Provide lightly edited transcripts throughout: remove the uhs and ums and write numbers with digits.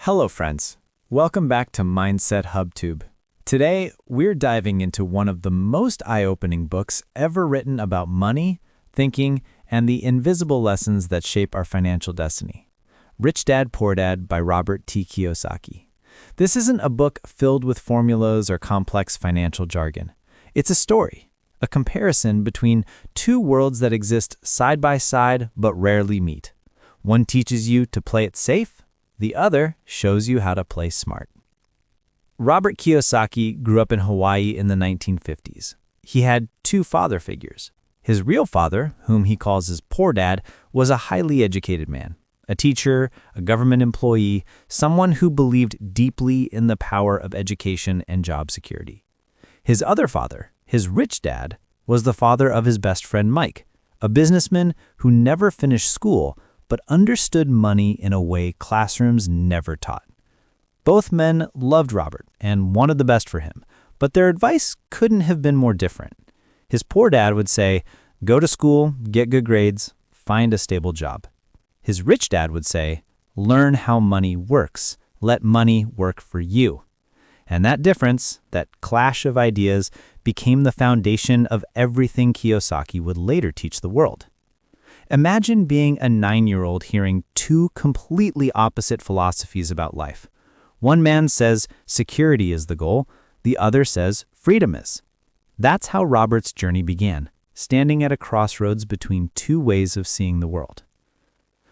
Hello friends, welcome back to Mindset HubTube. Today, we're diving into one of the most eye-opening books ever written about money, thinking, and the invisible lessons that shape our financial destiny. Rich Dad, Poor Dad by Robert T. Kiyosaki. This isn't a book filled with formulas or complex financial jargon. It's a story, a comparison between two worlds that exist side by side but rarely meet. One teaches you to play it safe, the other shows you how to play smart. Robert Kiyosaki grew up in Hawaii in the 1950s. He had two father figures. His real father, whom he calls his poor dad, was a highly educated man, a teacher, a government employee, someone who believed deeply in the power of education and job security. His other father, his rich dad, was the father of his best friend Mike, a businessman who never finished school but understood money in a way classrooms never taught. Both men loved Robert and wanted the best for him, but their advice couldn't have been more different. His poor dad would say, "Go to school, get good grades, find a stable job." His rich dad would say, "Learn how money works, let money work for you." And that difference, that clash of ideas, became the foundation of everything Kiyosaki would later teach the world. Imagine being a 9-year-old hearing two completely opposite philosophies about life. One man says security is the goal, the other says freedom is. That's how Robert's journey began, standing at a crossroads between two ways of seeing the world.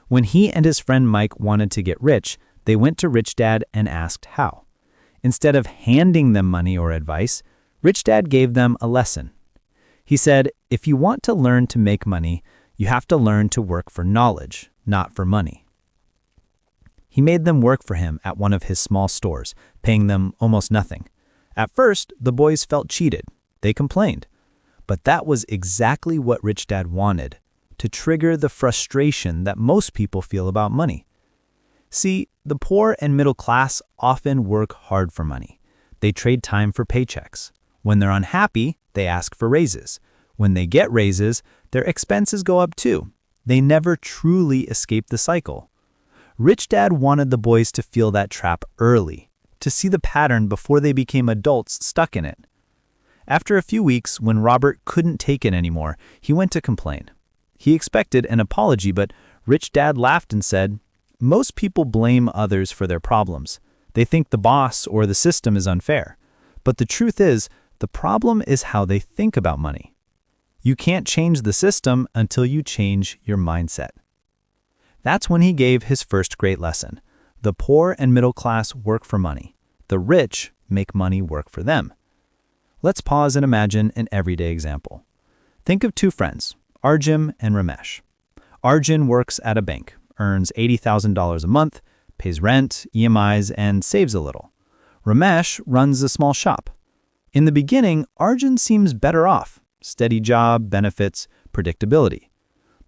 When he and his friend Mike wanted to get rich, they went to Rich Dad and asked how. Instead of handing them money or advice, Rich Dad gave them a lesson. He said, "If you want to learn to make money, you have to learn to work for knowledge, not for money." He made them work for him at one of his small stores, paying them almost nothing. At first, the boys felt cheated. They complained. But that was exactly what Rich Dad wanted, to trigger the frustration that most people feel about money. See, the poor and middle class often work hard for money. They trade time for paychecks. When they're unhappy, they ask for raises. When they get raises, their expenses go up too. They never truly escape the cycle. Rich Dad wanted the boys to feel that trap early, to see the pattern before they became adults stuck in it. After a few weeks, when Robert couldn't take it anymore, he went to complain. He expected an apology, but Rich Dad laughed and said, "Most people blame others for their problems. They think the boss or the system is unfair. But the truth is, the problem is how they think about money. You can't change the system until you change your mindset." That's when he gave his first great lesson. The poor and middle class work for money. The rich make money work for them. Let's pause and imagine an everyday example. Think of two friends, Arjun and Ramesh. Arjun works at a bank, earns $80,000 a month, pays rent, EMIs, and saves a little. Ramesh runs a small shop. In the beginning, Arjun seems better off. Steady job, benefits, predictability.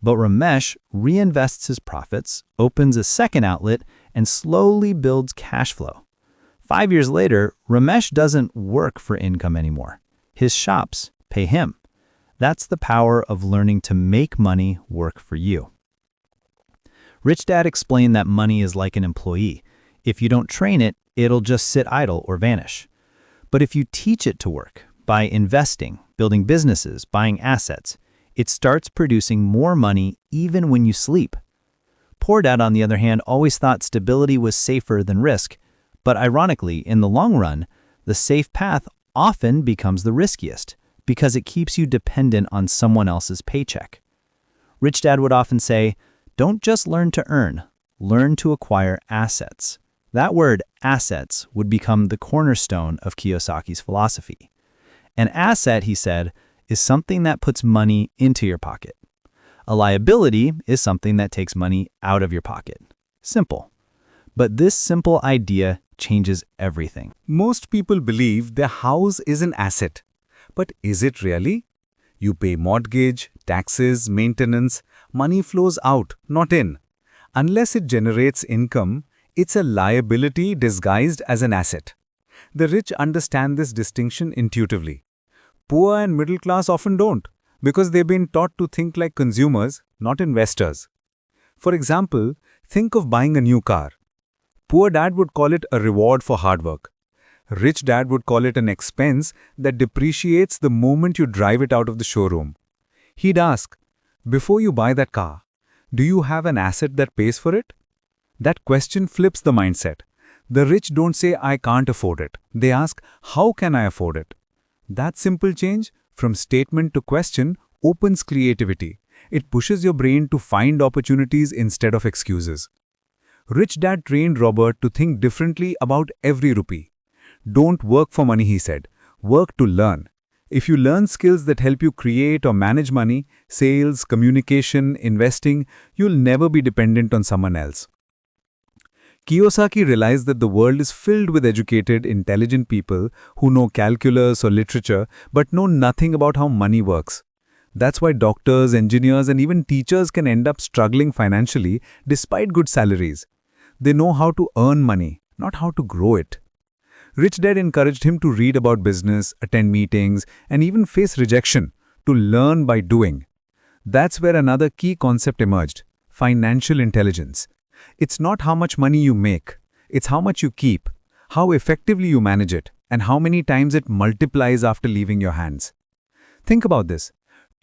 But Ramesh reinvests his profits, opens a second outlet, and slowly builds cash flow. 5 years later, Ramesh doesn't work for income anymore. His shops pay him. That's the power of learning to make money work for you. Rich Dad explained that money is like an employee. If you don't train it, it'll just sit idle or vanish. But if you teach it to work, by investing, building businesses, buying assets, it starts producing more money even when you sleep. Poor Dad, on the other hand, always thought stability was safer than risk. But ironically, in the long run, the safe path often becomes the riskiest because it keeps you dependent on someone else's paycheck. Rich Dad would often say, "Don't just learn to earn, learn to acquire assets." That word, assets, would become the cornerstone of Kiyosaki's philosophy. An asset, he said, is something that puts money into your pocket. A liability is something that takes money out of your pocket. Simple. But this simple idea changes everything. Most people believe their house is an asset. But is it really? You pay mortgage, taxes, maintenance, money flows out, not in. Unless it generates income, it's a liability disguised as an asset. The rich understand this distinction intuitively. Poor and middle class often don't, because they've been taught to think like consumers, not investors. For example, think of buying a new car. Poor dad would call it a reward for hard work. Rich dad would call it an expense that depreciates the moment you drive it out of the showroom. He'd ask, before you buy that car, do you have an asset that pays for it? That question flips the mindset. The rich don't say, I can't afford it. They ask, how can I afford it? That simple change, from statement to question, opens creativity. It pushes your brain to find opportunities instead of excuses. Rich dad trained Robert to think differently about every rupee. Don't work for money, he said. Work to learn. If you learn skills that help you create or manage money, sales, communication, investing, you'll never be dependent on someone else. Kiyosaki realized that the world is filled with educated, intelligent people who know calculus or literature but know nothing about how money works. That's why doctors, engineers, and even teachers can end up struggling financially despite good salaries. They know how to earn money, not how to grow it. Rich Dad encouraged him to read about business, attend meetings, and even face rejection, to learn by doing. That's where another key concept emerged: financial intelligence. It's not how much money you make, it's how much you keep, how effectively you manage it, and how many times it multiplies after leaving your hands. Think about this.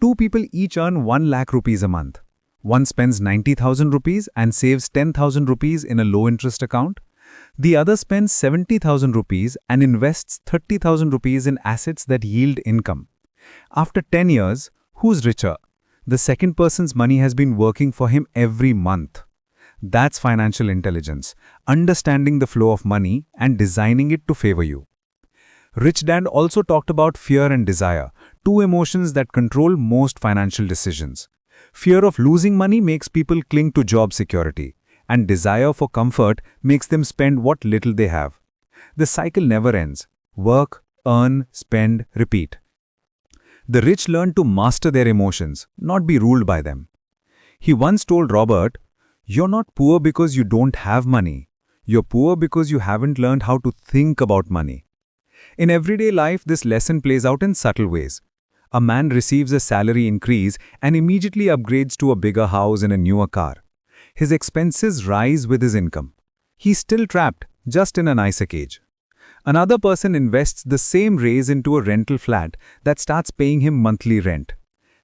Two people each earn 1 lakh rupees a month. One spends 90,000 rupees and saves 10,000 rupees in a low-interest account. The other spends 70,000 rupees and invests 30,000 rupees in assets that yield income. After 10 years, who's richer? The second person's money has been working for him every month. That's financial intelligence, understanding the flow of money and designing it to favor you. Rich Dad also talked about fear and desire, two emotions that control most financial decisions. Fear of losing money makes people cling to job security, and desire for comfort makes them spend what little they have. The cycle never ends. Work, earn, spend, repeat. The rich learn to master their emotions, not be ruled by them. He once told Robert, "You're not poor because you don't have money. You're poor because you haven't learned how to think about money." In everyday life, this lesson plays out in subtle ways. A man receives a salary increase and immediately upgrades to a bigger house and a newer car. His expenses rise with his income. He's still trapped, just in a nicer cage. Another person invests the same raise into a rental flat that starts paying him monthly rent.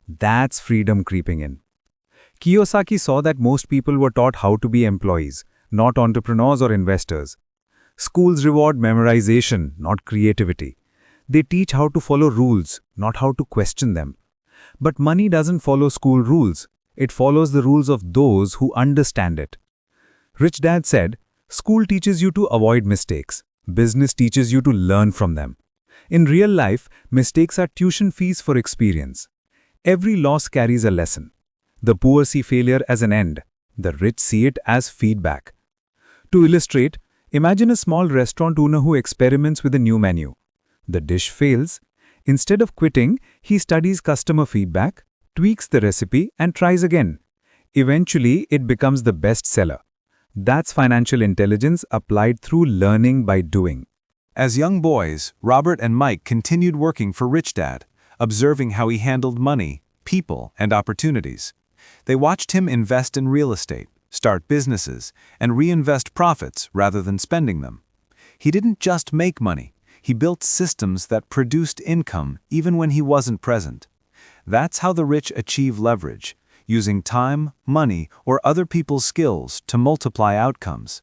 That's freedom creeping in. Kiyosaki saw that most people were taught how to be employees, not entrepreneurs or investors. Schools reward memorization, not creativity. They teach how to follow rules, not how to question them. But money doesn't follow school rules. It follows the rules of those who understand it. Rich Dad said, "School teaches you to avoid mistakes. Business teaches you to learn from them." In real life, mistakes are tuition fees for experience. Every loss carries a lesson. The poor see failure as an end. The rich see it as feedback. To illustrate, imagine a small restaurant owner who experiments with a new menu. The dish fails. Instead of quitting, he studies customer feedback, tweaks the recipe, and tries again. Eventually, it becomes the best seller. That's financial intelligence applied through learning by doing. As young boys, Robert and Mike continued working for Rich Dad, observing how he handled money, people, and opportunities. They watched him invest in real estate, start businesses, and reinvest profits rather than spending them. He didn't just make money. He built systems that produced income even when he wasn't present. That's how the rich achieve leverage, using time, money, or other people's skills to multiply outcomes.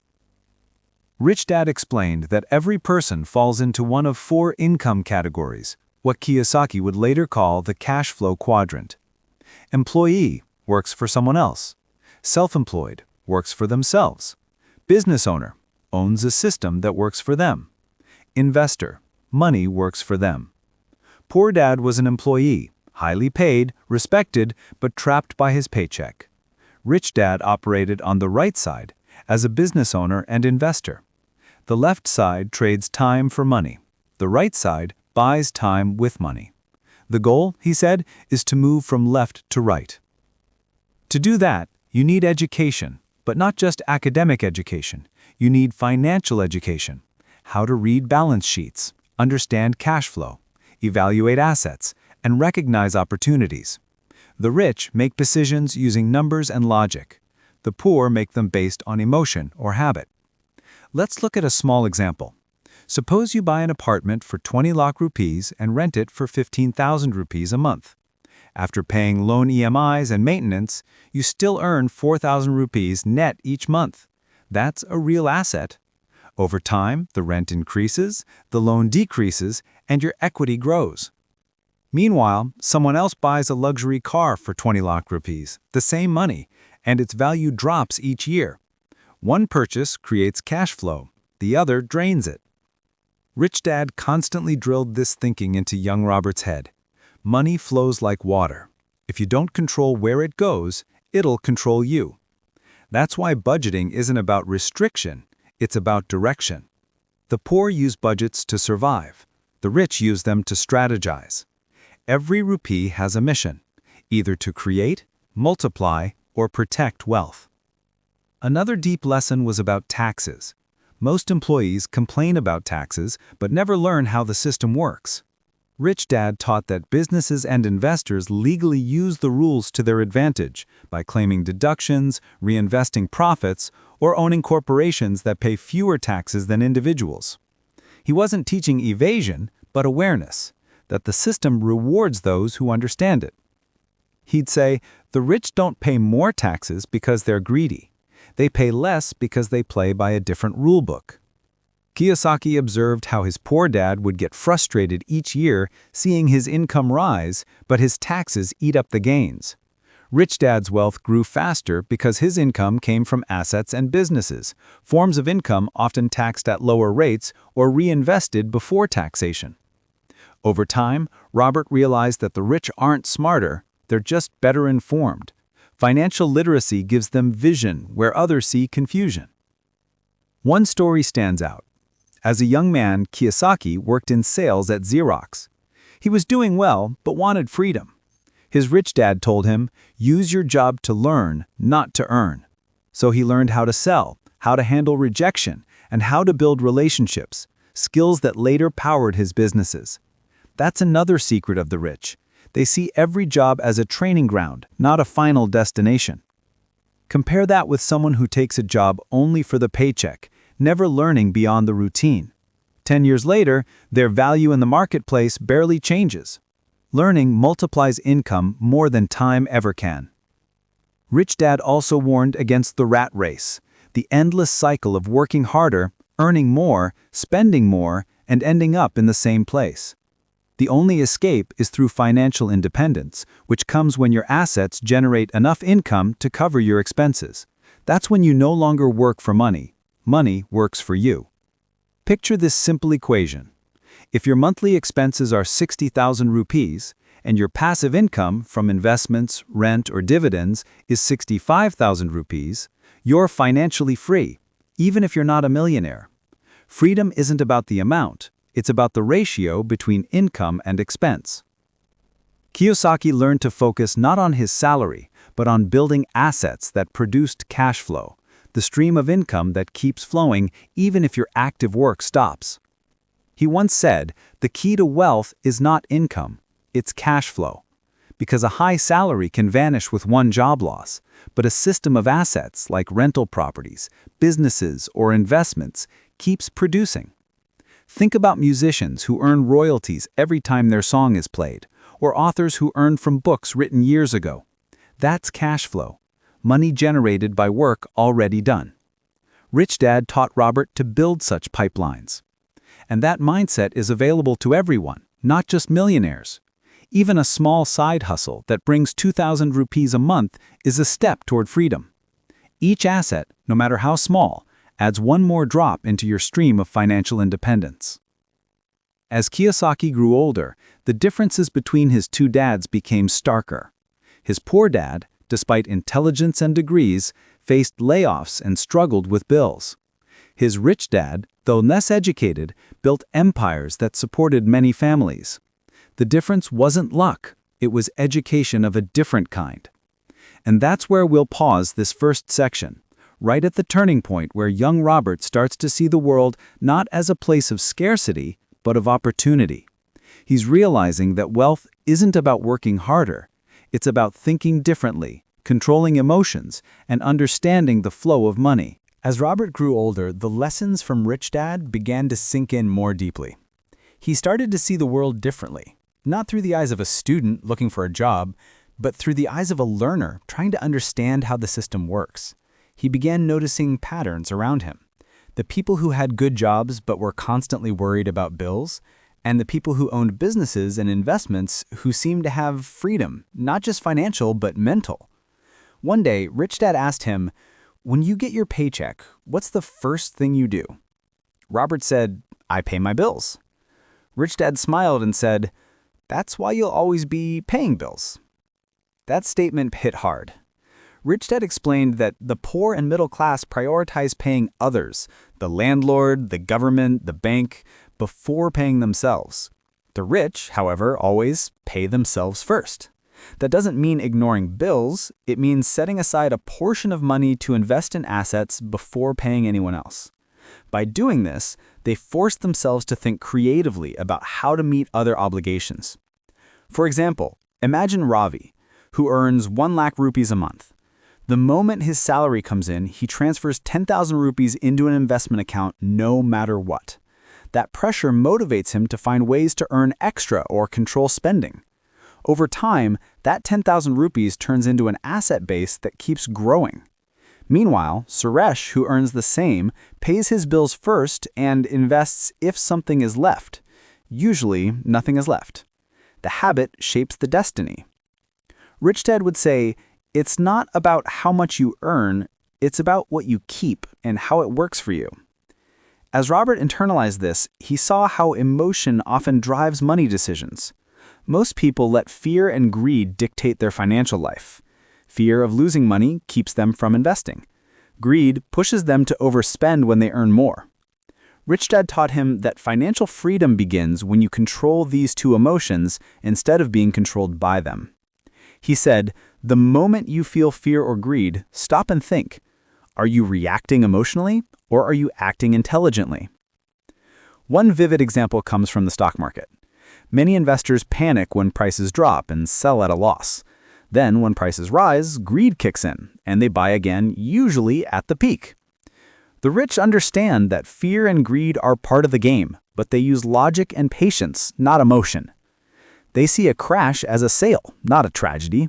Rich Dad explained that every person falls into one of 4 income categories, what Kiyosaki would later call the cash flow quadrant. Employee works for someone else. Self-employed works for themselves. Business owner owns a system that works for them. Investor, money works for them. Poor Dad was an employee, highly paid, respected, but trapped by his paycheck. Rich Dad operated on the right side, as a business owner and investor. The left side trades time for money. The right side buys time with money. The goal, he said, is to move from left to right. To do that, you need education, but not just academic education. You need financial education. How to read balance sheets, understand cash flow, evaluate assets, and recognize opportunities. The rich make decisions using numbers and logic. The poor make them based on emotion or habit. Let's look at a small example. Suppose you buy an apartment for 20 lakh rupees and rent it for 15,000 rupees a month. After paying loan EMIs and maintenance, you still earn 4,000 rupees net each month. That's a real asset. Over time, the rent increases, the loan decreases, and your equity grows. Meanwhile, someone else buys a luxury car for 20 lakh rupees, the same money, and its value drops each year. One purchase creates cash flow, the other drains it. Rich Dad constantly drilled this thinking into young Robert's head. Money flows like water. If you don't control where it goes, it'll control you. That's why budgeting isn't about restriction, it's about direction. The poor use budgets to survive. The rich use them to strategize. Every rupee has a mission, either to create, multiply, or protect wealth. Another deep lesson was about taxes. Most employees complain about taxes but never learn how the system works. Rich Dad taught that businesses and investors legally use the rules to their advantage by claiming deductions, reinvesting profits, or owning corporations that pay fewer taxes than individuals. He wasn't teaching evasion, but awareness, that the system rewards those who understand it. He'd say, the rich don't pay more taxes because they're greedy. They pay less because they play by a different rulebook. Kiyosaki observed how his poor dad would get frustrated each year seeing his income rise, but his taxes eat up the gains. Rich Dad's wealth grew faster because his income came from assets and businesses, forms of income often taxed at lower rates or reinvested before taxation. Over time, Robert realized that the rich aren't smarter, they're just better informed. Financial literacy gives them vision where others see confusion. One story stands out. As a young man, Kiyosaki worked in sales at Xerox. He was doing well, but wanted freedom. His rich dad told him, use your job to learn, not to earn. So he learned how to sell, how to handle rejection, and how to build relationships, skills that later powered his businesses. That's another secret of the rich. They see every job as a training ground, not a final destination. Compare that with someone who takes a job only for the paycheck, never learning beyond the routine. 10 years later, their value in the marketplace barely changes. Learning multiplies income more than time ever can. Rich Dad also warned against the rat race, the endless cycle of working harder, earning more, spending more, and ending up in the same place. The only escape is through financial independence, which comes when your assets generate enough income to cover your expenses. That's when you no longer work for money. Money works for you. Picture this simple equation. If your monthly expenses are 60,000 rupees and your passive income from investments, rent, or dividends is 65,000 rupees, you're financially free, even if you're not a millionaire. Freedom isn't about the amount. It's about the ratio between income and expense. Kiyosaki learned to focus not on his salary, but on building assets that produced cash flow, the stream of income that keeps flowing even if your active work stops. He once said, the key to wealth is not income, it's cash flow. Because a high salary can vanish with one job loss, but a system of assets like rental properties, businesses, or investments keeps producing. Think about musicians who earn royalties every time their song is played, or authors who earn from books written years ago. That's cash flow, money generated by work already done. Rich Dad taught Robert to build such pipelines. And that mindset is available to everyone, not just millionaires. Even a small side hustle that brings 2,000 rupees a month is a step toward freedom. Each asset, no matter how small, adds one more drop into your stream of financial independence. As Kiyosaki grew older, the differences between his two dads became starker. His poor dad, despite intelligence and degrees, faced layoffs and struggled with bills. His rich dad, though less educated, built empires that supported many families. The difference wasn't luck, it was education of a different kind. And that's where we'll pause this first section, right at the turning point where young Robert starts to see the world not as a place of scarcity, but of opportunity. He's realizing that wealth isn't about working harder, it's about thinking differently, controlling emotions, and understanding the flow of money. As Robert grew older, the lessons from Rich Dad began to sink in more deeply. He started to see the world differently, not through the eyes of a student looking for a job, but through the eyes of a learner trying to understand how the system works. He began noticing patterns around him. The people who had good jobs but were constantly worried about bills, and the people who owned businesses and investments who seemed to have freedom, not just financial but mental. One day, Rich Dad asked him, "When you get your paycheck, what's the first thing you do?" Robert said, "I pay my bills." Rich Dad smiled and said, "That's why you'll always be paying bills." That statement hit hard. Rich Dad explained that the poor and middle class prioritize paying others, the landlord, the government, the bank, before paying themselves. The rich, however, always pay themselves first. That doesn't mean ignoring bills, it means setting aside a portion of money to invest in assets before paying anyone else. By doing this, they force themselves to think creatively about how to meet other obligations. For example, imagine Ravi, who earns 1 lakh rupees a month. The moment his salary comes in, he transfers 10,000 rupees into an investment account no matter what. That pressure motivates him to find ways to earn extra or control spending. Over time, that 10,000 rupees turns into an asset base that keeps growing. Meanwhile, Suresh, who earns the same, pays his bills first and invests if something is left. Usually, nothing is left. The habit shapes the destiny. Rich Dad would say, "It's not about how much you earn, it's about what you keep and how it works for you." As Robert internalized this, he saw how emotion often drives money decisions. Most people let fear and greed dictate their financial life. Fear of losing money keeps them from investing. Greed pushes them to overspend when they earn more. Rich Dad taught him that financial freedom begins when you control these two emotions instead of being controlled by them. He said, "The moment you feel fear or greed, stop and think. Are you reacting emotionally or are you acting intelligently?" One vivid example comes from the stock market. Many investors panic when prices drop and sell at a loss. Then, when prices rise, greed kicks in, and they buy again, usually at the peak. The rich understand that fear and greed are part of the game, but they use logic and patience, not emotion. They see a crash as a sale, not a tragedy.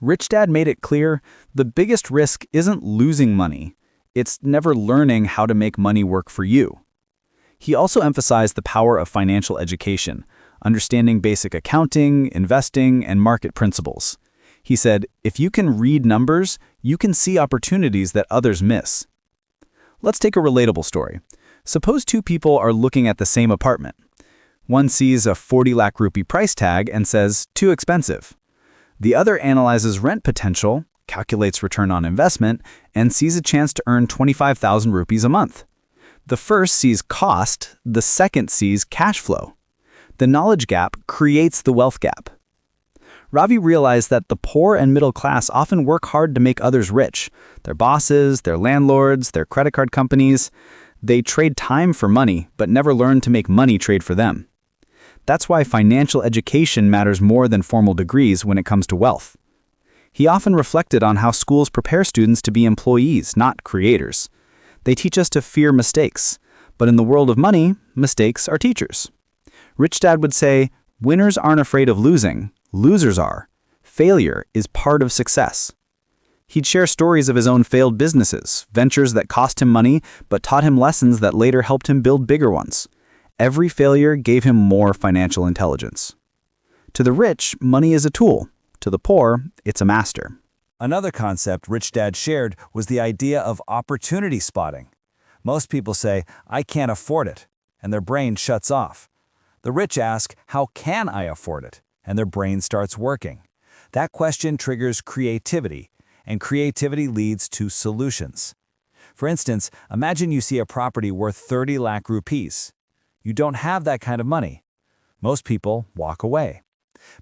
Rich Dad made it clear the biggest risk isn't losing money. It's never learning how to make money work for you. He also emphasized the power of financial education, understanding basic accounting, investing, and market principles. He said, "If you can read numbers, you can see opportunities that others miss." Let's take a relatable story. Suppose two people are looking at the same apartment. One sees a 40 lakh rupee price tag and says, "Too expensive." The other analyzes rent potential, calculates return on investment, and sees a chance to earn 25,000 rupees a month. The first sees cost, the second sees cash flow. The knowledge gap creates the wealth gap. Ravi realized that the poor and middle class often work hard to make others rich. Their bosses, their landlords, their credit card companies. They trade time for money, but never learn to make money trade for them. That's why financial education matters more than formal degrees when it comes to wealth. He often reflected on how schools prepare students to be employees, not creators. They teach us to fear mistakes, but in the world of money, mistakes are teachers. Rich Dad would say, "Winners aren't afraid of losing, losers are. Failure is part of success." He'd share stories of his own failed businesses, ventures that cost him money but taught him lessons that later helped him build bigger ones. Every failure gave him more financial intelligence. To the rich, money is a tool. To the poor, it's a master. Another concept Rich Dad shared was the idea of opportunity spotting. Most people say, "I can't afford it," and their brain shuts off. The rich ask, "How can I afford it?" and their brain starts working. That question triggers creativity, and creativity leads to solutions. For instance, imagine you see a property worth 30 lakh rupees. You don't have that kind of money. Most people walk away.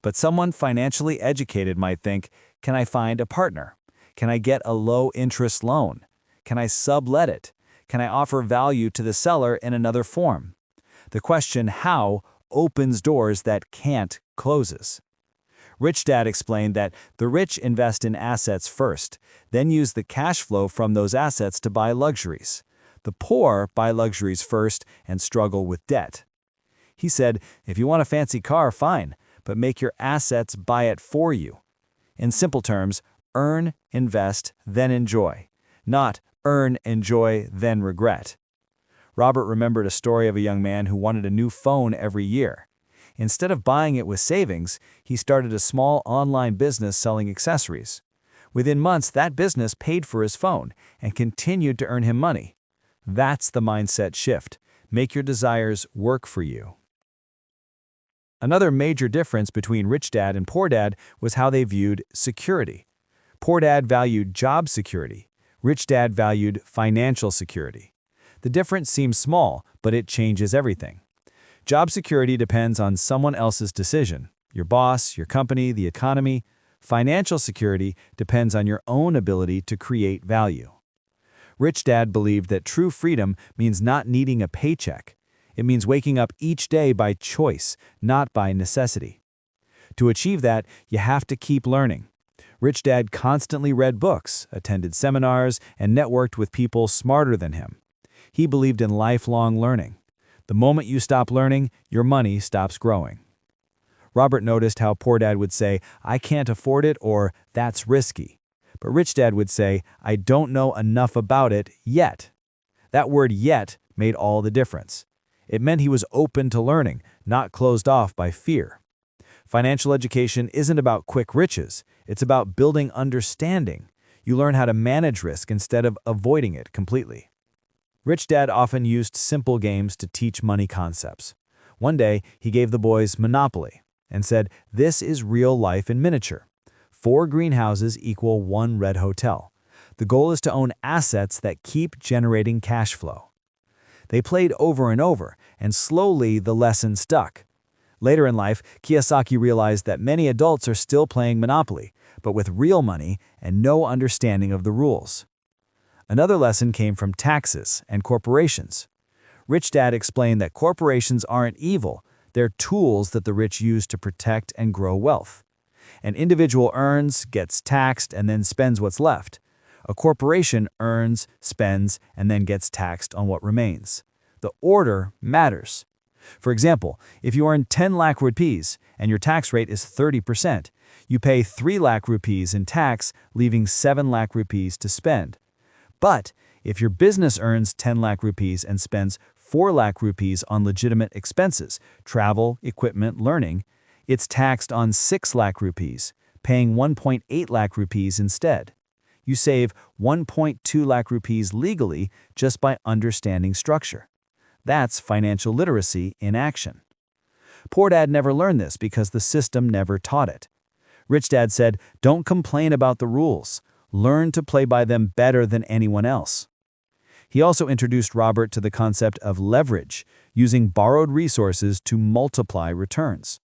But someone financially educated might think, "Can I find a partner? Can I get a low-interest loan? Can I sublet it? Can I offer value to the seller in another form?" The question "how" opens doors that "can't" closes. Rich Dad explained that the rich invest in assets first, then use the cash flow from those assets to buy luxuries. The poor buy luxuries first and struggle with debt. He said, if you want a fancy car, fine, but make your assets buy it for you. In simple terms, earn, invest, then enjoy, not earn, enjoy, then regret. Robert remembered a story of a young man who wanted a new phone every year. Instead of buying it with savings, he started a small online business selling accessories. Within months, that business paid for his phone and continued to earn him money. That's the mindset shift. Make your desires work for you. Another major difference between Rich Dad and Poor Dad was how they viewed security. Poor Dad valued job security. Rich Dad valued financial security. The difference seems small, but it changes everything. Job security depends on someone else's decision, your boss, your company, the economy. Financial security depends on your own ability to create value. Rich Dad believed that true freedom means not needing a paycheck. It means waking up each day by choice, not by necessity. To achieve that, you have to keep learning. Rich Dad constantly read books, attended seminars, and networked with people smarter than him. He believed in lifelong learning. The moment you stop learning, your money stops growing. Robert noticed how Poor Dad would say, I can't afford it, or that's risky. But Rich Dad would say, I don't know enough about it yet. That word yet made all the difference. It meant he was open to learning, not closed off by fear. Financial education isn't about quick riches. It's about building understanding. You learn how to manage risk instead of avoiding it completely. Rich Dad often used simple games to teach money concepts. One day, he gave the boys Monopoly and said, this is real life in miniature. 4 greenhouses equal 1 red hotel. The goal is to own assets that keep generating cash flow. They played over and over, and slowly the lesson stuck. Later in life, Kiyosaki realized that many adults are still playing Monopoly, but with real money and no understanding of the rules. Another lesson came from taxes and corporations. Rich Dad explained that corporations aren't evil, they're tools that the rich use to protect and grow wealth. An individual earns, gets taxed, and then spends what's left. A corporation earns, spends, and then gets taxed on what remains. The order matters. For example, if you earn 10 lakh rupees and your tax rate is 30%, you pay 3 lakh rupees in tax, leaving 7 lakh rupees to spend. But if your business earns 10 lakh rupees and spends 4 lakh rupees on legitimate expenses, travel, equipment, learning, it's taxed on 6 lakh rupees, paying 1.8 lakh rupees instead. You save 1.2 lakh rupees legally just by understanding structure. That's financial literacy in action. Poor Dad never learned this because the system never taught it. Rich Dad said, don't complain about the rules. Learn to play by them better than anyone else. He also introduced Robert to the concept of leverage, using borrowed resources to multiply returns.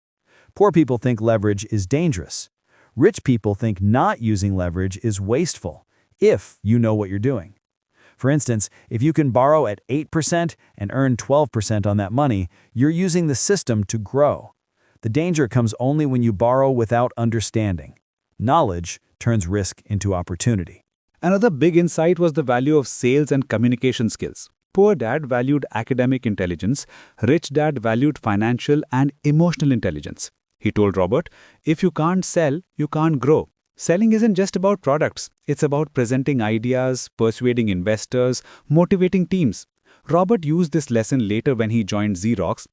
Poor people think leverage is dangerous. Rich people think not using leverage is wasteful, if you know what you're doing. For instance, if you can borrow at 8% and earn 12% on that money, you're using the system to grow. The danger comes only when you borrow without understanding. Knowledge turns risk into opportunity. Another big insight was the value of sales and communication skills. Poor Dad valued academic intelligence. Rich Dad valued financial and emotional intelligence. He told Robert, if you can't sell, you can't grow. Selling isn't just about products. It's about presenting ideas, persuading investors, motivating teams. Robert used this lesson later when he joined Xerox.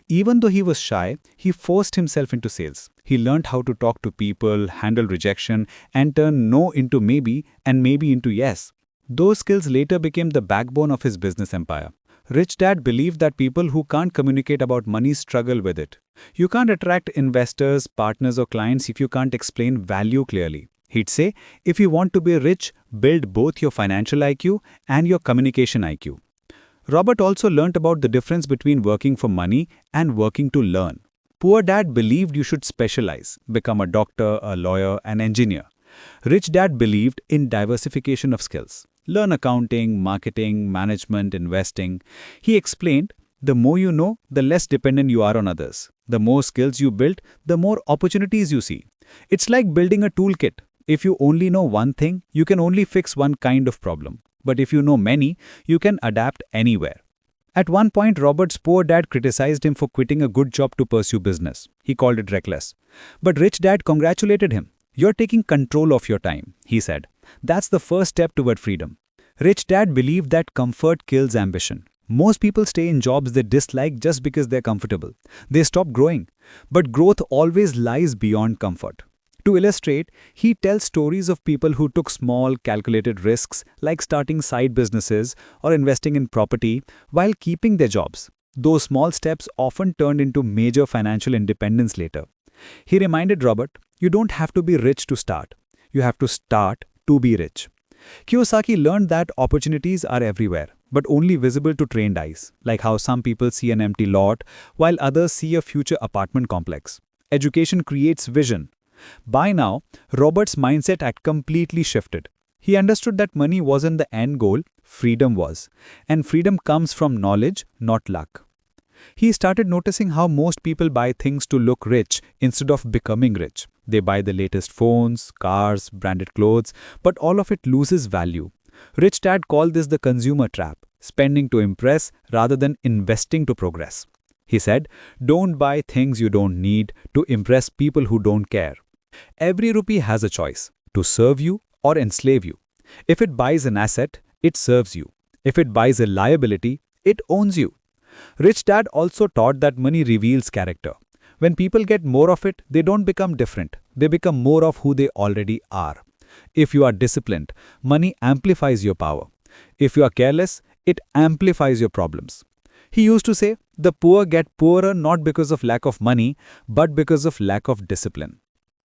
Even though he was shy, he forced himself into sales. He learned how to talk to people, handle rejection, and turn no into maybe and maybe into yes. Those skills later became the backbone of his business empire. Rich Dad believed that people who can't communicate about money struggle with it. You can't attract investors, partners, or clients if you can't explain value clearly. He'd say, if you want to be rich, build both your financial IQ and your communication IQ. Robert also learned about the difference between working for money and working to learn. Poor Dad believed you should specialize, become a doctor, a lawyer, an engineer. Rich Dad believed in diversification of skills. Learn accounting, marketing, management, investing. He explained, the more you know, the less dependent you are on others. The more skills you build, the more opportunities you see. It's like building a toolkit. If you only know one thing, you can only fix one kind of problem. But if you know many, you can adapt anywhere. At one point, Robert's poor dad criticized him for quitting a good job to pursue business. He called it reckless. But rich dad congratulated him. You're taking control of your time, he said. That's the first step toward freedom. Rich dad believed that comfort kills ambition. Most people stay in jobs they dislike just because they're comfortable. They stop growing. But growth always lies beyond comfort. To illustrate, he tells stories of people who took small, calculated risks like starting side businesses or investing in property while keeping their jobs. Those small steps often turned into major financial independence later. He reminded Robert, you don't have to be rich to start. You have to start to be rich. Kiyosaki learned that opportunities are everywhere, but only visible to trained eyes, like how some people see an empty lot while others see a future apartment complex. Education creates vision. By now, Robert's mindset had completely shifted. He understood that money wasn't the end goal, freedom was. And freedom comes from knowledge, not luck. He started noticing how most people buy things to look rich instead of becoming rich. They buy the latest phones, cars, branded clothes, but all of it loses value. Rich Dad called this the consumer trap, spending to impress rather than investing to progress. He said, don't buy things you don't need to impress people who don't care. Every rupee has a choice, to serve you or enslave you. If it buys an asset, it serves you. If it buys a liability, it owns you. Rich Dad also taught that money reveals character. When people get more of it, they don't become different. They become more of who they already are. If you are disciplined, money amplifies your power. If you are careless, it amplifies your problems. He used to say, the poor get poorer not because of lack of money, but because of lack of discipline.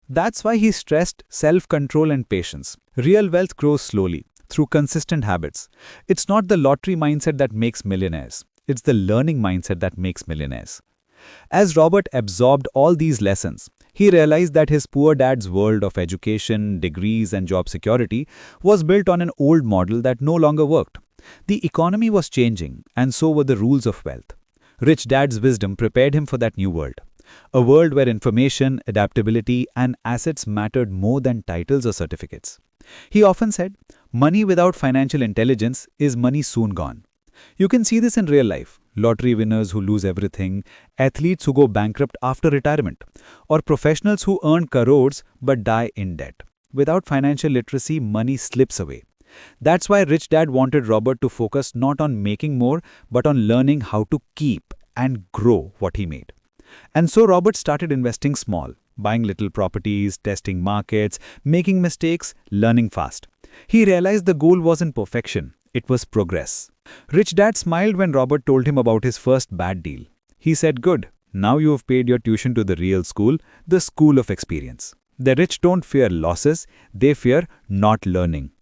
That's why he stressed self-control and patience. Real wealth grows slowly, through consistent habits. It's not the lottery mindset that makes millionaires. It's the learning mindset that makes millionaires. As Robert absorbed all these lessons, he realized that his poor dad's world of education, degrees, and job security was built on an old model that no longer worked. The economy was changing, and so were the rules of wealth. Rich Dad's wisdom prepared him for that new world. A world where information, adaptability, and assets mattered more than titles or certificates. He often said, money without financial intelligence is money soon gone. You can see this in real life. Lottery winners who lose everything, athletes who go bankrupt after retirement, or professionals who earn crores but die in debt. Without financial literacy, money slips away. That's why Rich Dad wanted Robert to focus not on making more, but on learning how to keep and grow what he made. And so Robert started investing small, buying little properties, testing markets, making mistakes, learning fast. He realized the goal wasn't perfection, it was progress. Rich Dad smiled when Robert told him about his first bad deal. He said, good, now you have paid your tuition to the real school, the school of experience. The rich don't fear losses, they fear not learning.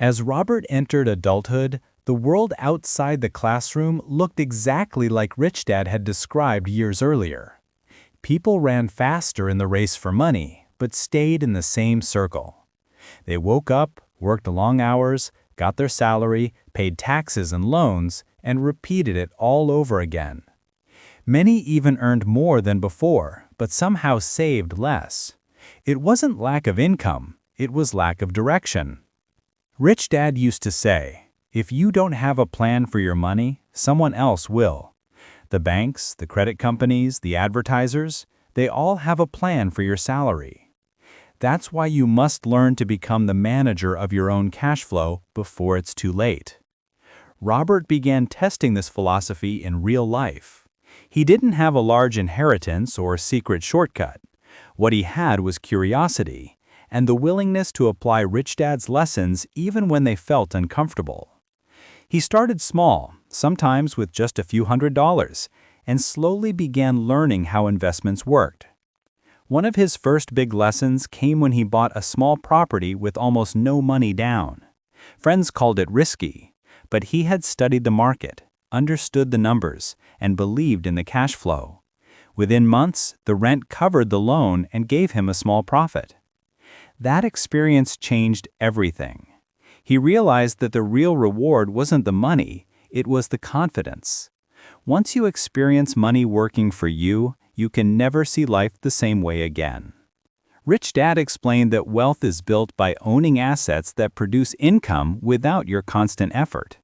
As Robert entered adulthood, the world outside the classroom looked exactly like Rich Dad had described years earlier. People ran faster in the race for money, but stayed in the same circle. They woke up, worked long hours, got their salary, paid taxes and loans, and repeated it all over again. Many even earned more than before, but somehow saved less. It wasn't lack of income, it was lack of direction. Rich Dad used to say, if you don't have a plan for your money, someone else will. The banks, the credit companies, the advertisers, they all have a plan for your salary. That's why you must learn to become the manager of your own cash flow before it's too late. Robert began testing this philosophy in real life. He didn't have a large inheritance or secret shortcut. What he had was curiosity and the willingness to apply Rich Dad's lessons even when they felt uncomfortable. He started small, sometimes with just a few $100s, and slowly began learning how investments worked. One of his first big lessons came when he bought a small property with almost no money down. Friends called it risky, but he had studied the market, understood the numbers, and believed in the cash flow. Within months, the rent covered the loan and gave him a small profit. That experience changed everything. He realized that the real reward wasn't the money, it was the confidence. Once you experience money working for you, you can never see life the same way again. Rich Dad explained that wealth is built by owning assets that produce income without your constant effort.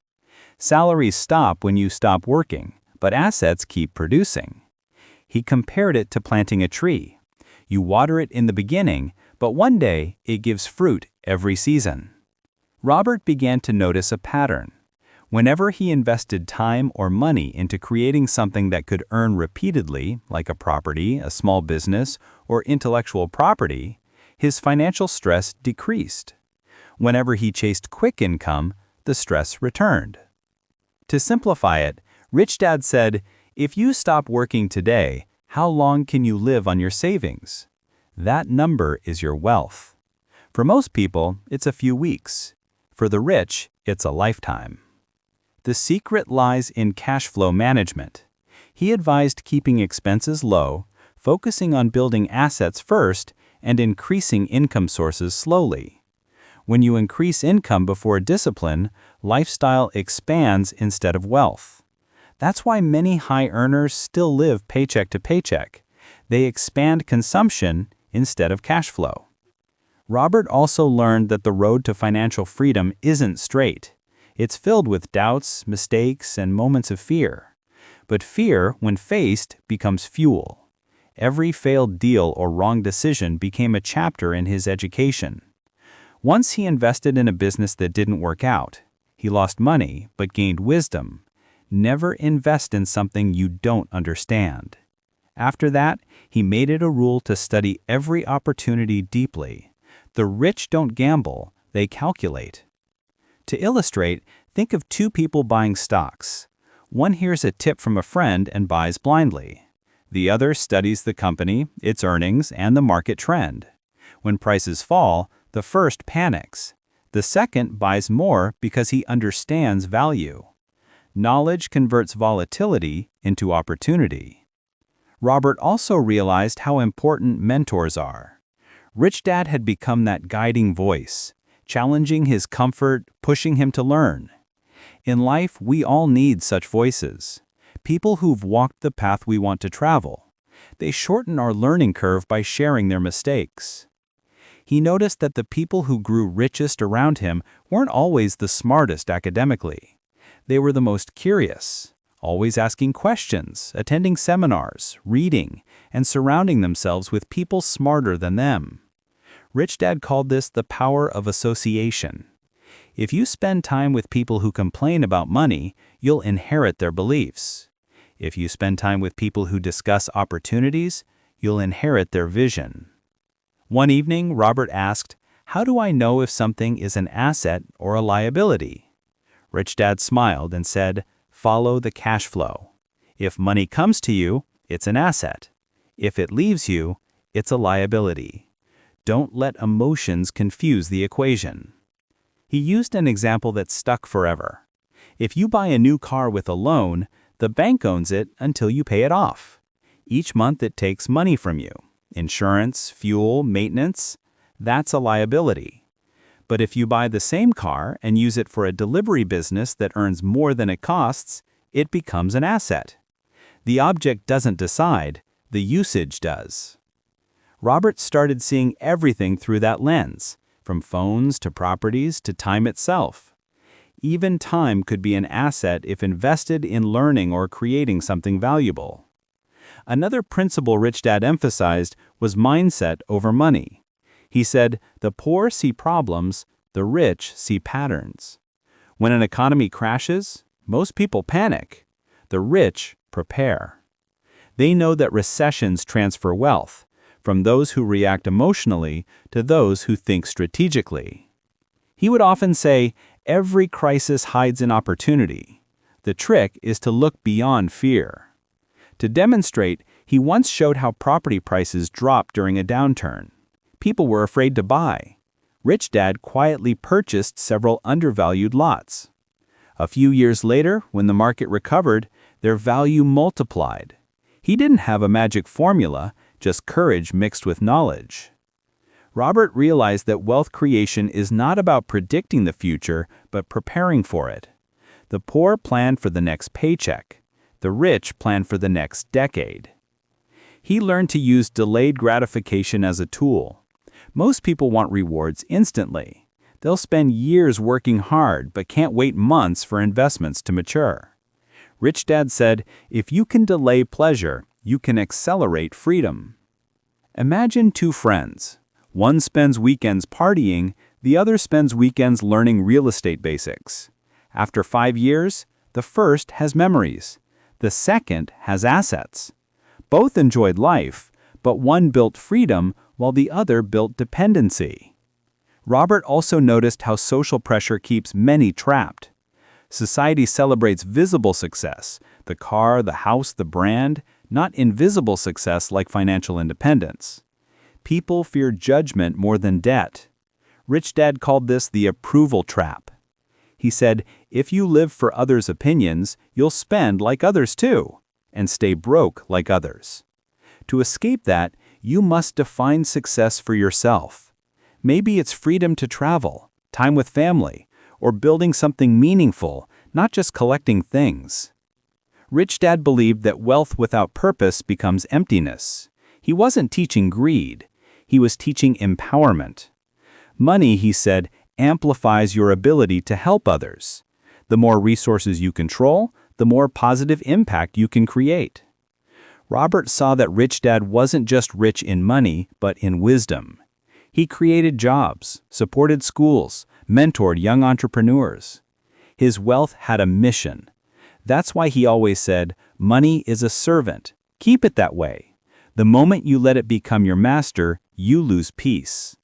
Salaries stop when you stop working, but assets keep producing. He compared it to planting a tree. You water it in the beginning, but one day it gives fruit every season. Robert began to notice a pattern. Whenever he invested time or money into creating something that could earn repeatedly, like a property, a small business, or intellectual property, his financial stress decreased. Whenever he chased quick income, the stress returned. To simplify it, Rich Dad said, if you stop working today, how long can you live on your savings? That number is your wealth. For most people, it's a few weeks. For the rich, it's a lifetime. The secret lies in cash flow management. He advised keeping expenses low, focusing on building assets first, and increasing income sources slowly. When you increase income before discipline, lifestyle expands instead of wealth. That's why many high earners still live paycheck to paycheck. They expand consumption instead of cash flow. Robert also learned that the road to financial freedom isn't straight. It's filled with doubts, mistakes, and moments of fear. But fear, when faced, becomes fuel. Every failed deal or wrong decision became a chapter in his education. Once he invested in a business that didn't work out. He lost money, but gained wisdom. Never invest in something you don't understand. After that, he made it a rule to study every opportunity deeply. The rich don't gamble, they calculate. To illustrate, think of two people buying stocks. One hears a tip from a friend and buys blindly. The other studies the company, its earnings, and the market trend. When prices fall, the first panics. The second buys more because he understands value. Knowledge converts volatility into opportunity. Robert also realized how important mentors are. Rich Dad had become that guiding voice, challenging his comfort, pushing him to learn. In life, we all need such voices. People who've walked the path we want to travel. They shorten our learning curve by sharing their mistakes. He noticed that the people who grew richest around him weren't always the smartest academically. They were the most curious, always asking questions, attending seminars, reading, and surrounding themselves with people smarter than them. Rich Dad called this the power of association. If you spend time with people who complain about money, you'll inherit their beliefs. If you spend time with people who discuss opportunities, you'll inherit their vision. One evening, Robert asked, "How do I know if something is an asset or a liability?" Rich Dad smiled and said, "Follow the cash flow. If money comes to you, it's an asset. If it leaves you, it's a liability. Don't let emotions confuse the equation." He used an example that stuck forever. If you buy a new car with a loan, the bank owns it until you pay it off. Each month it takes money from you. Insurance, fuel, maintenance, that's a liability. But if you buy the same car and use it for a delivery business that earns more than it costs, it becomes an asset. The object doesn't decide, the usage does. Robert started seeing everything through that lens, from phones to properties to time itself. Even time could be an asset if invested in learning or creating something valuable. Another principle Rich Dad emphasized was mindset over money. He said, "The poor see problems, the rich see patterns." When an economy crashes, most people panic. The rich prepare. They know that recessions transfer wealth, from those who react emotionally to those who think strategically. He would often say, "Every crisis hides an opportunity. The trick is to look beyond fear." To demonstrate, he once showed how property prices dropped during a downturn. People were afraid to buy. Rich Dad quietly purchased several undervalued lots. A few years later, when the market recovered, their value multiplied. He didn't have a magic formula, just courage mixed with knowledge. Robert realized that wealth creation is not about predicting the future, but preparing for it. The poor plan for the next paycheck. The rich plan for the next decade. He learned to use delayed gratification as a tool. Most people want rewards instantly. They'll spend years working hard but can't wait months for investments to mature. Rich Dad said, if you can delay pleasure, you can accelerate freedom. Imagine two friends. One spends weekends partying, the other spends weekends learning real estate basics. After 5 years, the first has memories. The second has assets. Both enjoyed life, but one built freedom while the other built dependency. Robert also noticed how social pressure keeps many trapped. Society celebrates visible success, the car, the house, the brand, not invisible success like financial independence. People fear judgment more than debt. Rich Dad called this the approval trap. He said, if you live for others' opinions, you'll spend like others too, and stay broke like others. To escape that, you must define success for yourself. Maybe it's freedom to travel, time with family, or building something meaningful, not just collecting things. Rich Dad believed that wealth without purpose becomes emptiness. He wasn't teaching greed. He was teaching empowerment. Money, he said, amplifies your ability to help others. The more resources you control, the more positive impact you can create. Robert saw that Rich Dad wasn't just rich in money, but in wisdom. He created jobs, supported schools, mentored young entrepreneurs. His wealth had a mission. That's why he always said, money is a servant. Keep it that way. The moment you let it become your master, you lose peace.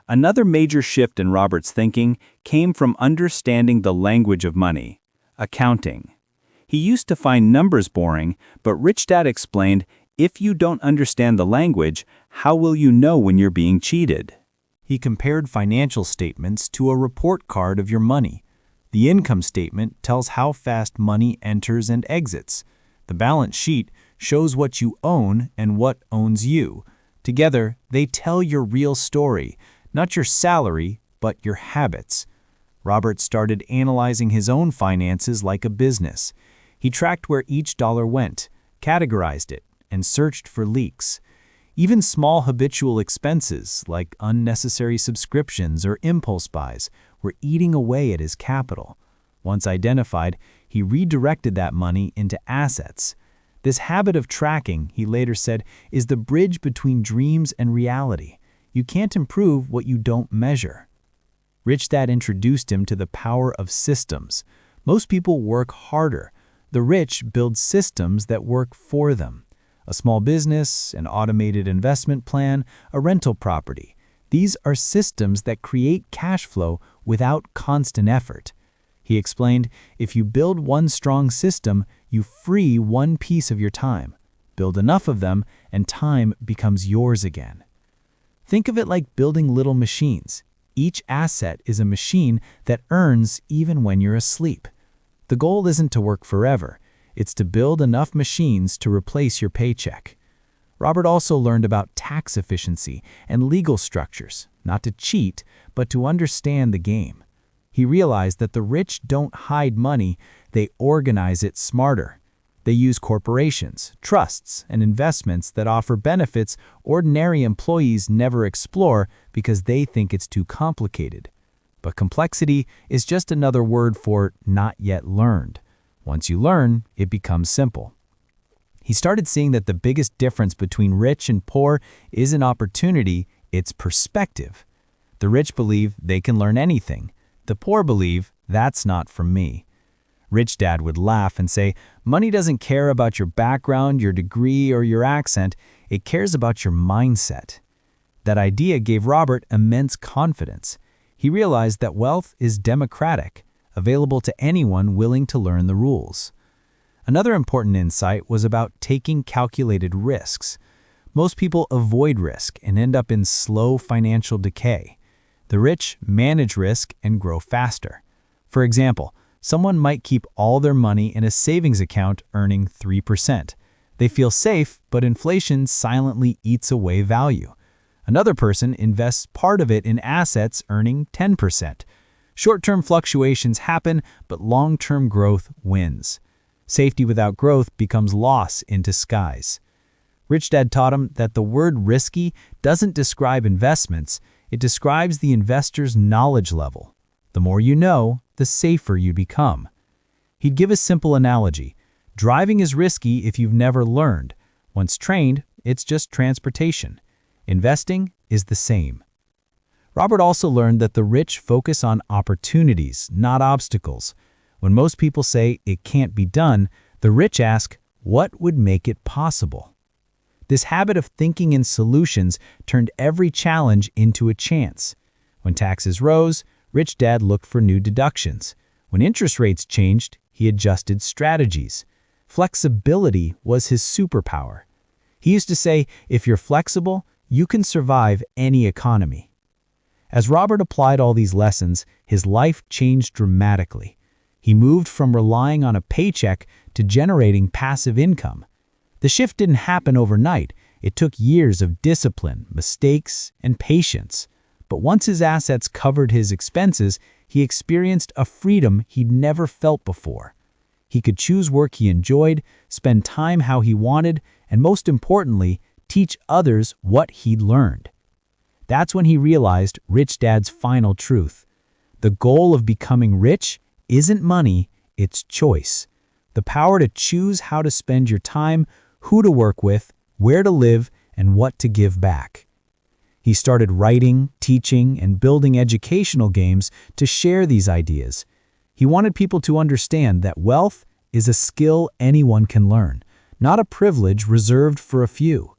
Another major shift in Robert's thinking came from understanding the language of money, accounting. He used to find numbers boring, but Rich Dad explained, if you don't understand the language, how will you know when you're being cheated? He compared financial statements to a report card of your money. The income statement tells how fast money enters and exits. The balance sheet shows what you own and what owns you. Together, they tell your real story, not your salary, but your habits. Robert started analyzing his own finances like a business. He tracked where each dollar went, categorized it, and searched for leaks. Even small habitual expenses, like unnecessary subscriptions or impulse buys, were eating away at his capital. Once identified, he redirected that money into assets. This habit of tracking, he later said, is the bridge between dreams and reality. You can't improve what you don't measure. Rich Dad introduced him to the power of systems. Most people work harder. The rich build systems that work for them. A small business, an automated investment plan, a rental property. These are systems that create cash flow without constant effort. He explained, if you build one strong system, you free one piece of your time. Build enough of them, and time becomes yours again. Think of it like building little machines. Each asset is a machine that earns even when you're asleep. The goal isn't to work forever. It's to build enough machines to replace your paycheck. Robert also learned about tax efficiency and legal structures, not to cheat, but to understand the game. He realized that the rich don't hide money, they organize it smarter. They use corporations, trusts, and investments that offer benefits ordinary employees never explore because they think it's too complicated. But complexity is just another word for not yet learned. Once you learn, it becomes simple. He started seeing that the biggest difference between rich and poor isn't opportunity, it's perspective. The rich believe they can learn anything. The poor believe, that's not from me. Rich Dad would laugh and say, money doesn't care about your background, your degree, or your accent. It cares about your mindset. That idea gave Robert immense confidence. He realized that wealth is democratic, available to anyone willing to learn the rules. Another important insight was about taking calculated risks. Most people avoid risk and end up in slow financial decay. The rich manage risk and grow faster. For example, someone might keep all their money in a savings account earning 3%. They feel safe, but inflation silently eats away value. Another person invests part of it in assets earning 10%. Short-term fluctuations happen, but long-term growth wins. Safety without growth becomes loss in disguise. Rich Dad taught him that the word risky doesn't describe investments, it describes the investor's knowledge level. The more you know, the safer you become. He'd give a simple analogy. Driving is risky if you've never learned. Once trained, it's just transportation. Investing is the same. Robert also learned that the rich focus on opportunities, not obstacles. When most people say it can't be done, the rich ask, what would make it possible? This habit of thinking in solutions turned every challenge into a chance. When taxes rose, Rich Dad looked for new deductions. When interest rates changed, he adjusted strategies. Flexibility was his superpower. He used to say, if you're flexible, you can survive any economy. As Robert applied all these lessons, his life changed dramatically. He moved from relying on a paycheck to generating passive income. The shift didn't happen overnight. It took years of discipline, mistakes, and patience. But once his assets covered his expenses, he experienced a freedom he'd never felt before. He could choose work he enjoyed, spend time how he wanted, and most importantly, teach others what he'd learned. That's when he realized Rich Dad's final truth. The goal of becoming rich isn't money, it's choice. The power to choose how to spend your time, who to work with, where to live, and what to give back. He started writing, teaching, and building educational games to share these ideas. He wanted people to understand that wealth is a skill anyone can learn, not a privilege reserved for a few.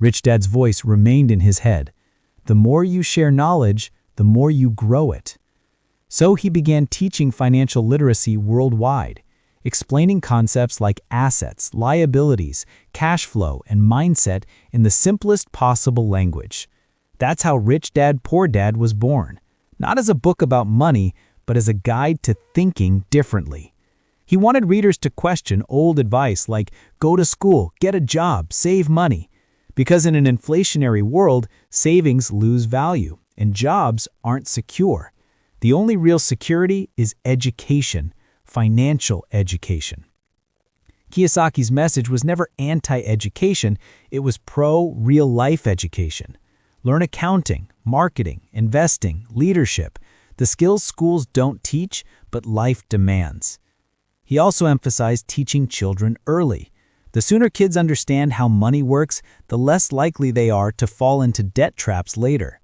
Rich Dad's voice remained in his head. The more you share knowledge, the more you grow it. So he began teaching financial literacy worldwide, explaining concepts like assets, liabilities, cash flow, and mindset in the simplest possible language. That's how Rich Dad, Poor Dad was born, not as a book about money, but as a guide to thinking differently. He wanted readers to question old advice like go to school, get a job, save money. Because in an inflationary world, savings lose value and jobs aren't secure. The only real security is education, financial education. Kiyosaki's message was never anti-education, it was pro-real-life education. Learn accounting, marketing, investing, leadership, the skills schools don't teach, but life demands. He also emphasized teaching children early. The sooner kids understand how money works, the less likely they are to fall into debt traps later.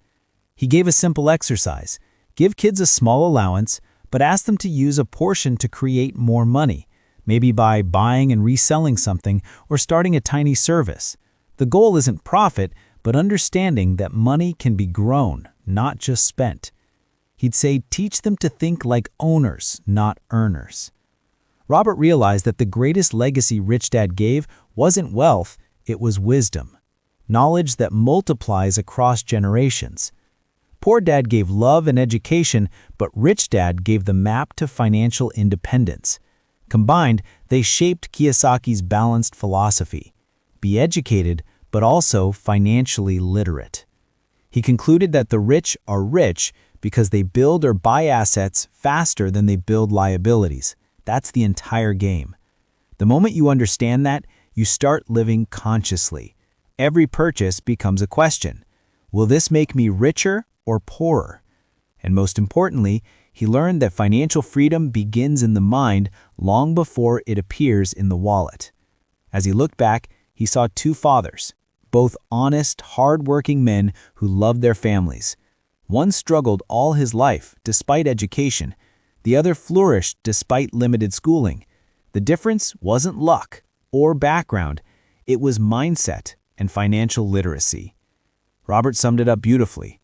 He gave a simple exercise. Give kids a small allowance, but ask them to use a portion to create more money, maybe by buying and reselling something or starting a tiny service. The goal isn't profit, but understanding that money can be grown, not just spent. He'd say, teach them to think like owners, not earners. Robert realized that the greatest legacy Rich Dad gave wasn't wealth, it was wisdom. Knowledge that multiplies across generations. Poor Dad gave love and education, but Rich Dad gave the map to financial independence. Combined, they shaped Kiyosaki's balanced philosophy. Be educated, but also financially literate. He concluded that the rich are rich because they build or buy assets faster than they build liabilities. That's the entire game. The moment you understand that, you start living consciously. Every purchase becomes a question. Will this make me richer or poorer? And most importantly, he learned that financial freedom begins in the mind long before it appears in the wallet. As he looked back, he saw two fathers, both honest, hard-working men who loved their families. One struggled all his life, despite education. The other flourished despite limited schooling. The difference wasn't luck or background, it was mindset and financial literacy. Robert summed it up beautifully.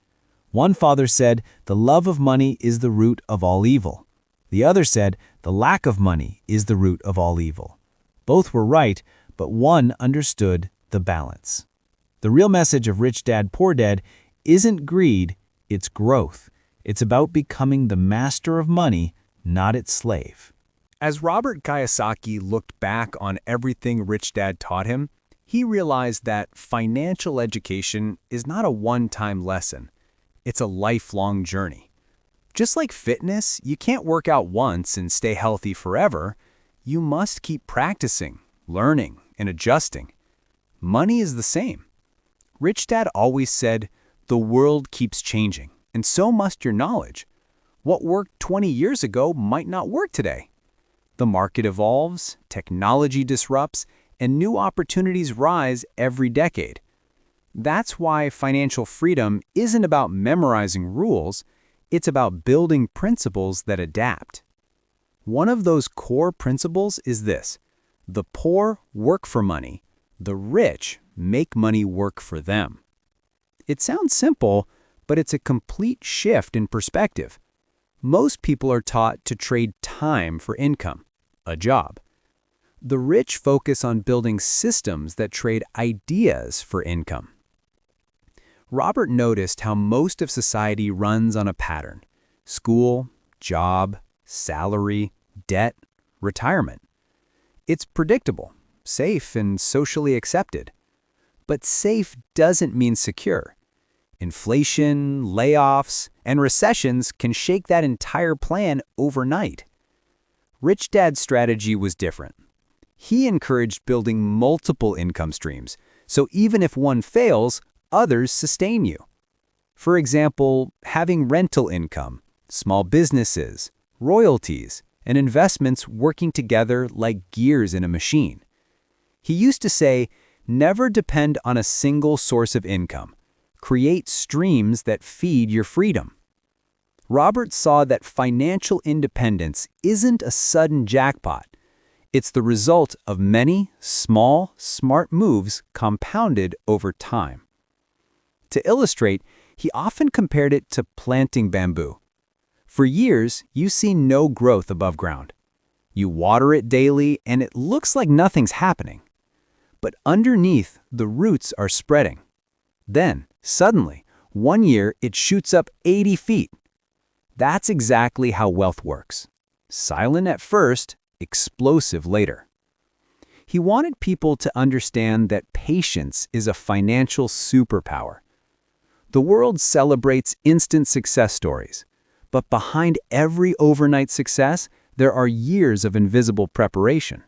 One father said, the love of money is the root of all evil. The other said, the lack of money is the root of all evil. Both were right, but one understood the balance. The real message of Rich Dad, Poor Dad isn't greed, it's growth. It's about becoming the master of money, not its slave. As Robert Kiyosaki looked back on everything Rich Dad taught him, he realized that financial education is not a one-time lesson. It's a lifelong journey. Just like fitness, you can't work out once and stay healthy forever. You must keep practicing, learning, and adjusting. Money is the same. Rich Dad always said, "The world keeps changing, and so must your knowledge. What worked 20 years ago might not work today. The market evolves, technology disrupts, and new opportunities rise every decade." That's why financial freedom isn't about memorizing rules, it's about building principles that adapt. One of those core principles is this: the poor work for money, the rich make money work for them. It sounds simple, but it's a complete shift in perspective. Most people are taught to trade time for income, a job. The rich focus on building systems that trade ideas for income. Robert noticed how most of society runs on a pattern: school, job, salary, debt, retirement. It's predictable, safe, and socially accepted. But safe doesn't mean secure. Inflation, layoffs, and recessions can shake that entire plan overnight. Rich Dad's strategy was different. He encouraged building multiple income streams, so even if one fails, others sustain you. For example, having rental income, small businesses, royalties, and investments working together like gears in a machine. He used to say, never depend on a single source of income. Create streams that feed your freedom. Robert saw that financial independence isn't a sudden jackpot. It's the result of many small, smart moves compounded over time. To illustrate, he often compared it to planting bamboo. For years, you see no growth above ground. You water it daily, and it looks like nothing's happening. But underneath, the roots are spreading. Then, suddenly, one year it shoots up 80 feet. That's exactly how wealth works. Silent at first, explosive later. He wanted people to understand that patience is a financial superpower. The world celebrates instant success stories, but behind every overnight success, there are years of invisible preparation.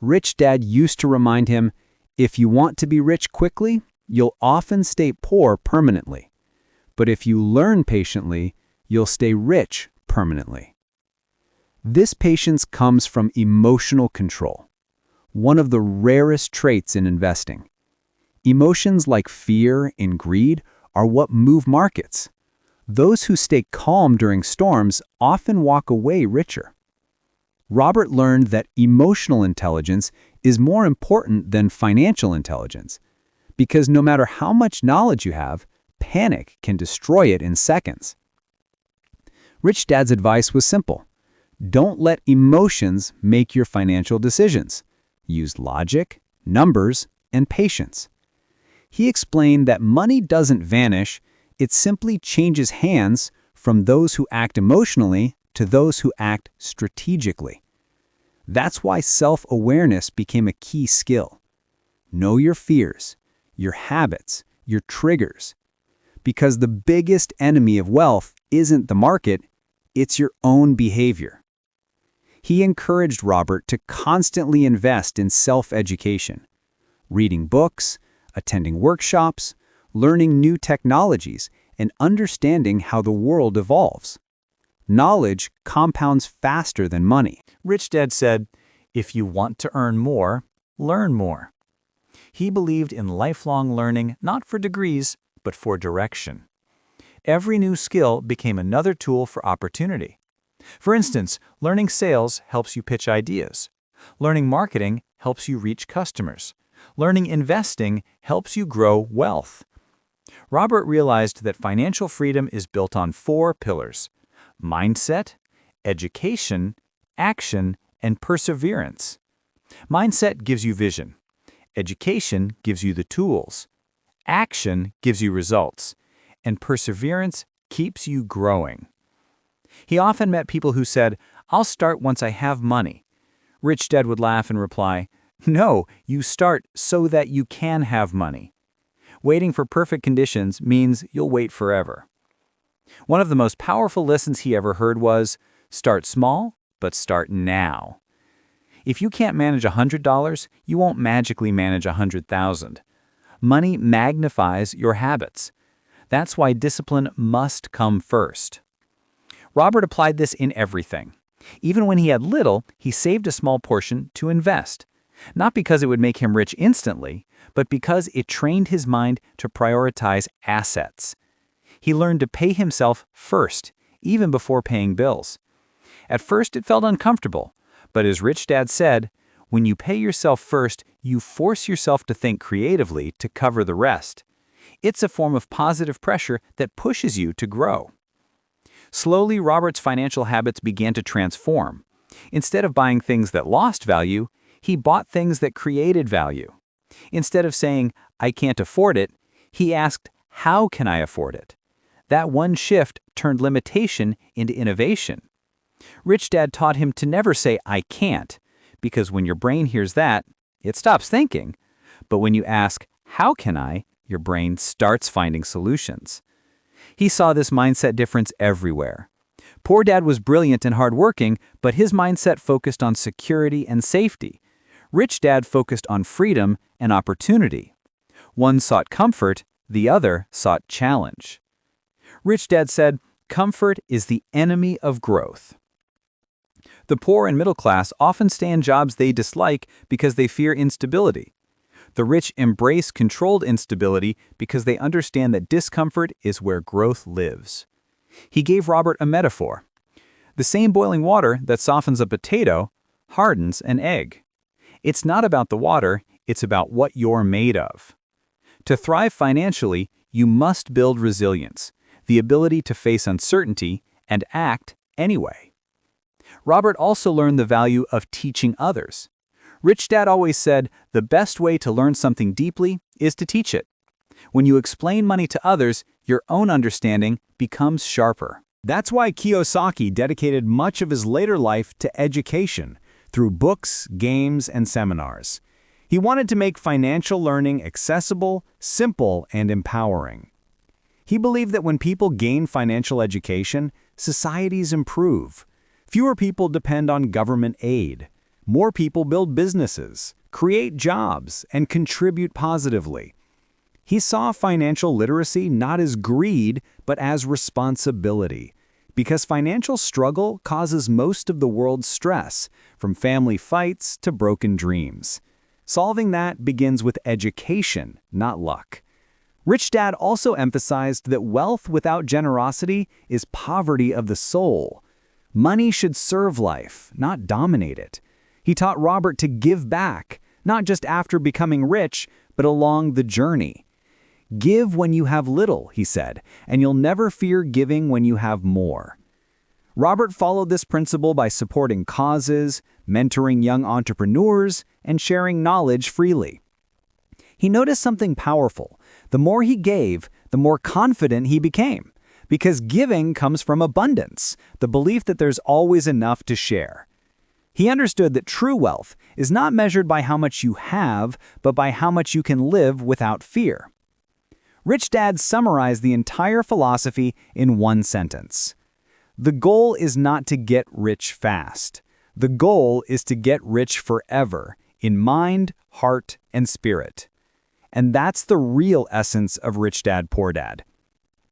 Rich Dad used to remind him, if you want to be rich quickly, you'll often stay poor permanently. But if you learn patiently, you'll stay rich permanently. This patience comes from emotional control, one of the rarest traits in investing. Emotions like fear and greed are what move markets. Those who stay calm during storms often walk away richer. Robert learned that emotional intelligence is more important than financial intelligence, because no matter how much knowledge you have, panic can destroy it in seconds. Rich Dad's advice was simple. Don't let emotions make your financial decisions. Use logic, numbers, and patience. He explained that money doesn't vanish, it simply changes hands from those who act emotionally to those who act strategically. That's why self-awareness became a key skill. Know your fears, your habits, your triggers. Because the biggest enemy of wealth isn't the market, it's your own behavior. He encouraged Robert to constantly invest in self-education, reading books, attending workshops, learning new technologies, and understanding how the world evolves. Knowledge compounds faster than money. Rich Dad said, if you want to earn more, learn more. He believed in lifelong learning not for degrees, but for direction. Every new skill became another tool for opportunity. For instance, learning sales helps you pitch ideas. Learning marketing helps you reach customers. Learning investing helps you grow wealth. Robert realized that financial freedom is built on 4 pillars: mindset, education, action, and perseverance. Mindset gives you vision. Education gives you the tools. Action gives you results. And perseverance keeps you growing. He often met people who said, "I'll start once I have money." Rich Dad would laugh and reply, "No, you start so that you can have money." Waiting for perfect conditions means you'll wait forever. One of the most powerful lessons he ever heard was, start small, but start now. If you can't manage $100, you won't magically manage 100,000. Money magnifies your habits. That's why discipline must come first. Robert applied this in everything. Even when he had little, he saved a small portion to invest. Not because it would make him rich instantly, but because it trained his mind to prioritize assets. He learned to pay himself first, even before paying bills. At first, it felt uncomfortable, but as Rich Dad said, when you pay yourself first, you force yourself to think creatively to cover the rest. It's a form of positive pressure that pushes you to grow. Slowly, Robert's financial habits began to transform. Instead of buying things that lost value, he bought things that created value. Instead of saying, "I can't afford it," he asked, "How can I afford it?" That one shift turned limitation into innovation. Rich Dad taught him to never say, "I can't," because when your brain hears that, it stops thinking. But when you ask, "How can I?" your brain starts finding solutions. He saw this mindset difference everywhere. Poor Dad was brilliant and hardworking, but his mindset focused on security and safety. Rich Dad focused on freedom and opportunity. One sought comfort, the other sought challenge. Rich Dad said, "Comfort is the enemy of growth." The poor and middle class often stay in jobs they dislike because they fear instability. The rich embrace controlled instability because they understand that discomfort is where growth lives. He gave Robert a metaphor. The same boiling water that softens a potato hardens an egg. It's not about the water, it's about what you're made of. To thrive financially, you must build resilience, the ability to face uncertainty and act anyway. Robert also learned the value of teaching others. Rich Dad always said, the best way to learn something deeply is to teach it. When you explain money to others, your own understanding becomes sharper. That's why Kiyosaki dedicated much of his later life to education, through books, games, and seminars. He wanted to make financial learning accessible, simple, and empowering. He believed that when people gain financial education, societies improve. Fewer people depend on government aid. More people build businesses, create jobs, and contribute positively. He saw financial literacy not as greed, but as responsibility, because financial struggle causes most of the world's stress, from family fights to broken dreams. Solving that begins with education, not luck. Rich Dad also emphasized that wealth without generosity is poverty of the soul. Money should serve life, not dominate it. He taught Robert to give back, not just after becoming rich, but along the journey. Give when you have little, he said, and you'll never fear giving when you have more. Robert followed this principle by supporting causes, mentoring young entrepreneurs, and sharing knowledge freely. He noticed something powerful. The more he gave, the more confident he became, because giving comes from abundance, the belief that there's always enough to share. He understood that true wealth is not measured by how much you have, but by how much you can live without fear. Rich Dad summarized the entire philosophy in one sentence. The goal is not to get rich fast. The goal is to get rich forever, in mind, heart, and spirit. And that's the real essence of Rich Dad, Poor Dad.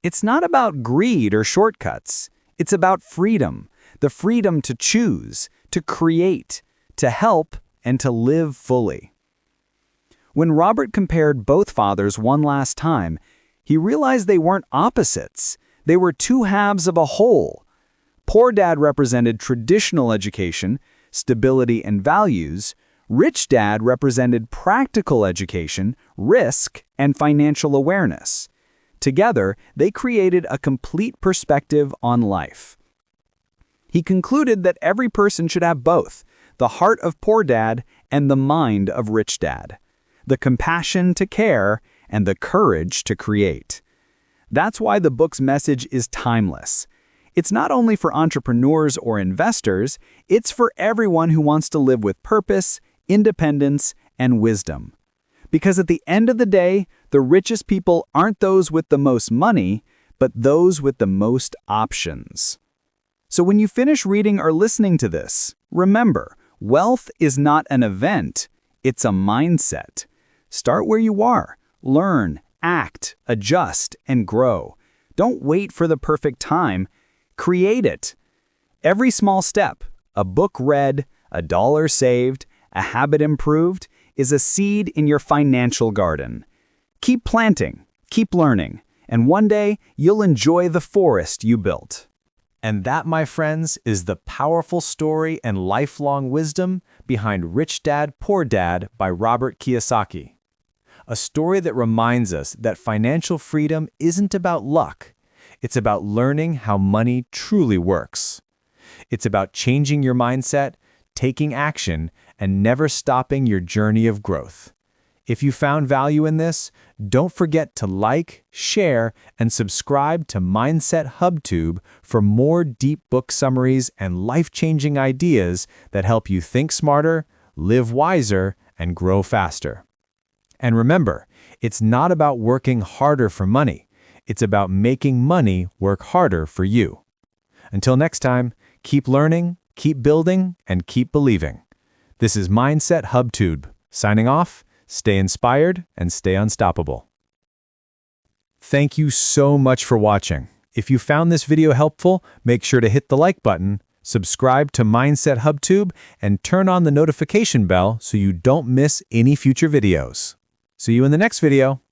It's not about greed or shortcuts. It's about freedom, the freedom to choose, to create, to help, and to live fully. When Robert compared both fathers one last time, he realized they weren't opposites. They were two halves of a whole. Poor Dad represented traditional education, stability, and values. Rich Dad represented practical education, risk, and financial awareness. Together, they created a complete perspective on life. He concluded that every person should have both, the heart of Poor Dad and the mind of Rich Dad, the compassion to care and the courage to create. That's why the book's message is timeless. It's not only for entrepreneurs or investors, it's for everyone who wants to live with purpose, independence, and wisdom. Because at the end of the day, the richest people aren't those with the most money, but those with the most options. So when you finish reading or listening to this, remember, Wealth is not an event, it's a mindset. Start where you are. Learn, act, adjust, and grow. Don't wait for the perfect time. Create it. Every small step, a book read, a dollar saved, a habit improved, is a seed in your financial garden. Keep planting, keep learning, and one day you'll enjoy the forest you built. And that, my friends, is the powerful story and lifelong wisdom behind Rich Dad, Poor Dad by Robert Kiyosaki. A story that reminds us that financial freedom isn't about luck. It's about learning how money truly works. It's about changing your mindset, taking action, and never stopping your journey of growth. If you found value in this, don't forget to like, share, and subscribe to Mindset HubTube for more deep book summaries and life-changing ideas that help you think smarter, live wiser, and grow faster. And remember, it's not about working harder for money. It's about making money work harder for you. Until next time, keep learning, keep building, and keep believing. This is Mindset HubTube, signing off. Stay inspired and stay unstoppable. Thank you so much for watching. If you found this video helpful, make sure to hit the like button, subscribe to Mindset HubTube, and turn on the notification bell so you don't miss any future videos. See you in the next video.